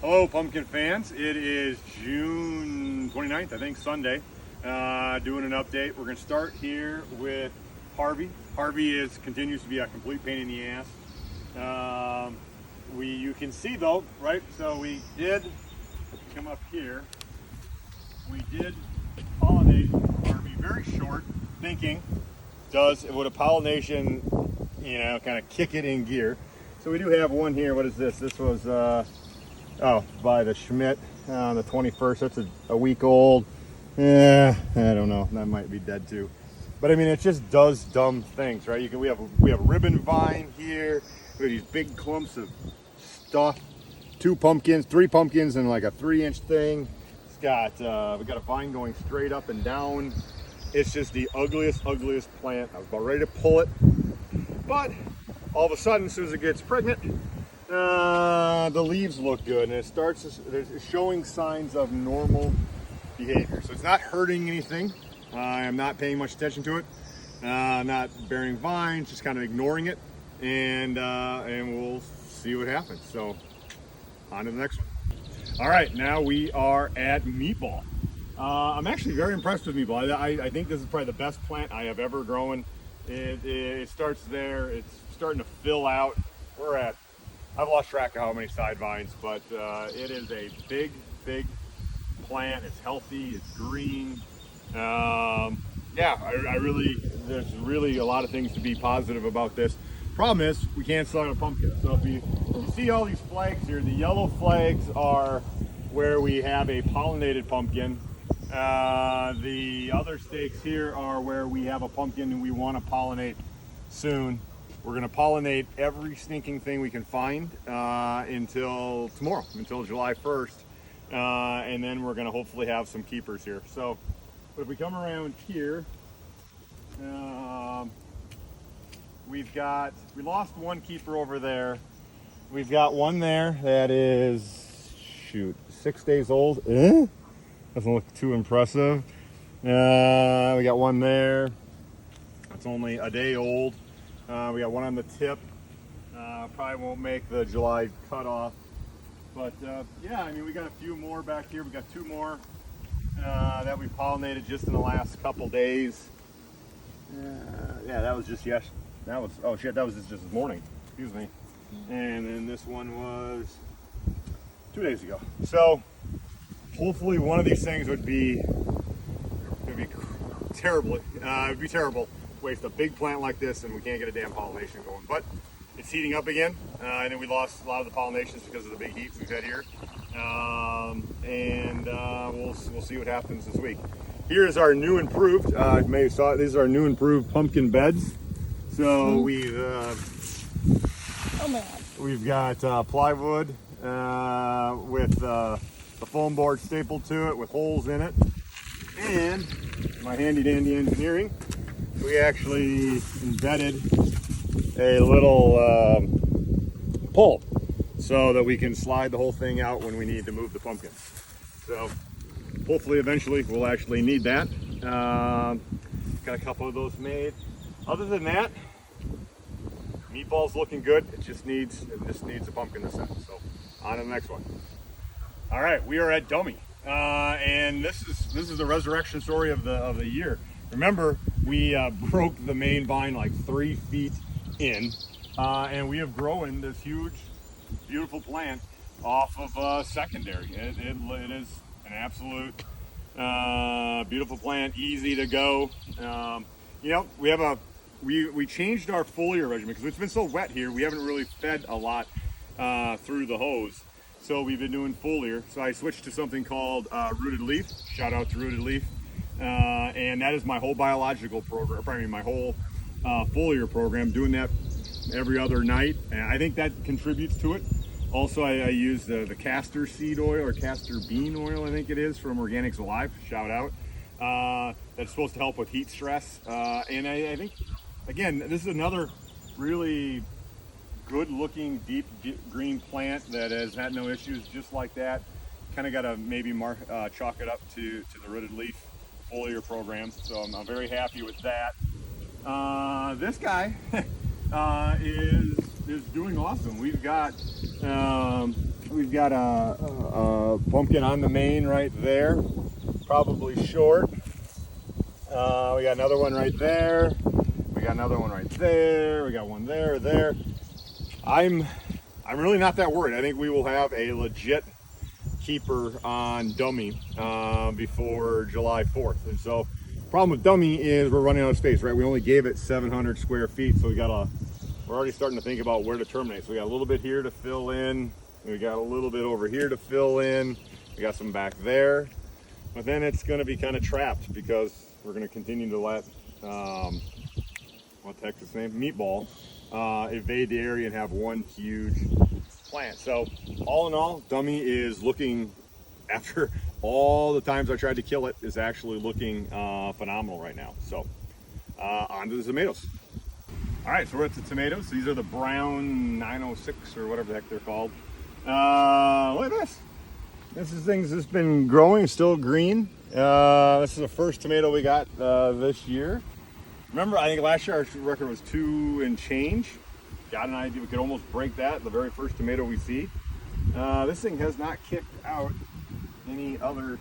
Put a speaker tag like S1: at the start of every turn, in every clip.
S1: Hello, pumpkin fans. It is June 29th, I think, Sunday. Doing an update. We're going to start here with Harvey. Harvey continues to be a complete pain in the ass. You can see though, right? So we did come up here. We did pollinate Harvey very short, thinking would a pollination, kind of kick it in gear. So we do have one here. What is this? This was by the Schmidt on the 21st. That's a week old. Yeah, I don't know. That might be dead too. But I mean, it just does dumb things, right? We have a ribbon vine here. We have these big clumps of stuff. 3 pumpkins, and like a 3-inch thing. It's got we got a vine going straight up and down. It's just the ugliest plant. I was about ready to pull it, but all of a sudden, as soon as it gets pregnant, the leaves look good, and it's showing signs of normal behavior. So it's not hurting anything. I'm not paying much attention to it. Not bearing vines, just kind of ignoring it, and we'll see what happens. So on to the next one. All right, now we are at Meatball. I'm actually very impressed with Meatball. I think this is probably the best plant I have ever grown. It starts there. It's starting to fill out. I've lost track of how many side vines, but it is a big plant. It's healthy. It's green. There's really a lot of things to be positive about this. Problem is, we can't sell it a pumpkin. So if you see all these flags here, the yellow flags are where we have a pollinated pumpkin. The other stakes here are where we have a pumpkin and we want to pollinate soon. We're going to pollinate every stinking thing we can find until tomorrow, until July 1st. And then we're going to hopefully have some keepers here. So if we come around here, we lost one keeper over there. We've got one there that is, 6 days old. Doesn't look too impressive. We got one there. It's only a day old. We got one on the tip. Probably won't make the July cutoff. But yeah, I mean, we got a few more back here. We got 2 more that we pollinated just in the last couple days. Yeah, that was just yesterday. That was just this morning. Excuse me. And then this one was 2 days ago. So hopefully one of these things would be terrible. It'd be terrible to waste a big plant like this and we can't get a damn pollination going. But it's heating up again. And then we lost a lot of the pollinations because of the big heat we've had here. We'll see what happens this week. Here's our new improved. You may have saw it. These are our new improved pumpkin beds. So we've got plywood with the foam board stapled to it with holes in it, and my handy dandy engineering, we actually embedded a little pole so that we can slide the whole thing out when we need to move the pumpkin. So hopefully eventually we'll actually need that. Got a couple of those made. Other than that, Meatball's looking good. It just needs a pumpkin to set. So on to the next one. All right, we are at Dummy, and this is the resurrection story of the year. Remember, we broke the main vine like 3 feet in, and we have grown this huge, beautiful plant off of secondary. It is an absolute beautiful plant, easy to go. We changed our foliar regimen because it's been so wet here. We haven't really fed a lot through the hose. So we've been doing foliar. So I switched to something called Rooted Leaf. Shout out to Rooted Leaf. And that is my whole biological program, my whole foliar program, doing that every other night. And I think that contributes to it. Also, I use the castor seed oil or castor bean oil, I think it is, from Organics Alive. Shout out. That's supposed to help with heat stress. And I think, again, this is another really good looking deep green plant that has had no issues just like that. Kind of got to maybe chalk it up to the Rooted Leaf foliar program. So I'm very happy with that. This guy is doing awesome. We've we've got a pumpkin on the main right there, probably short. We got another one right there. We got another one right there. We got one there. I'm really not that worried. I think we will have a legit keeper on dummy before July 4th. And so, problem with dummy is we're running out of space, right? We only gave it 700 square feet, so we're already starting to think about where to terminate. So we got a little bit here to fill in. We got a little bit over here to fill in. We got some back there, but then it's going to be kind of trapped because we're going to continue to let what the heck's its name? Meatball evade the area and have one huge plant. So all in all, dummy is looking, after all the times I tried to kill it, is actually looking phenomenal right now. So on to the tomatoes. All right, so we're at the tomatoes. These are the brown 906 or whatever the heck they're called. Look at this. This has been growing, still green. This is the first tomato we got this year. Remember, I think last year our record was 2 and change. Got an idea we could almost break that, the very first tomato we see. This thing has not kicked out any other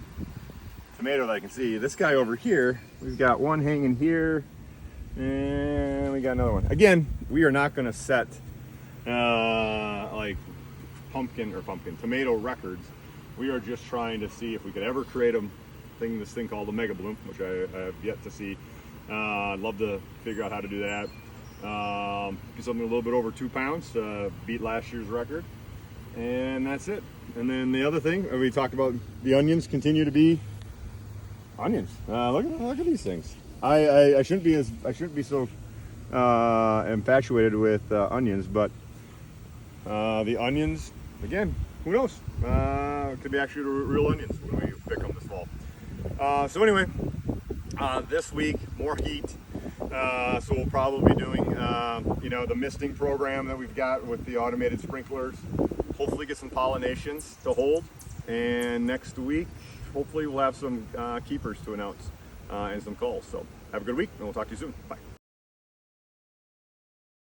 S1: tomato that I can see. This guy over here, we've got one hanging here, and we got another one. Again, we are not going to set like tomato records. We are just trying to see if we could ever create this thing called a mega bloom, which I have yet to see. I'd love to figure out how to do that. Do something a little bit over 2 pounds to beat last year's record, and that's it. And then the other thing we talked about, the onions continue to be onions. Look at these things. I shouldn't be so infatuated with onions, but the onions, again, who knows? It could be actually real onions when we pick them this fall. So anyway, this week more heat. So we'll probably be doing, the misting program that we've got with the automated sprinklers. Hopefully get some pollinations to hold. And next week, hopefully we'll have some keepers to announce and some calls. So have a good week, and we'll talk to you soon. Bye.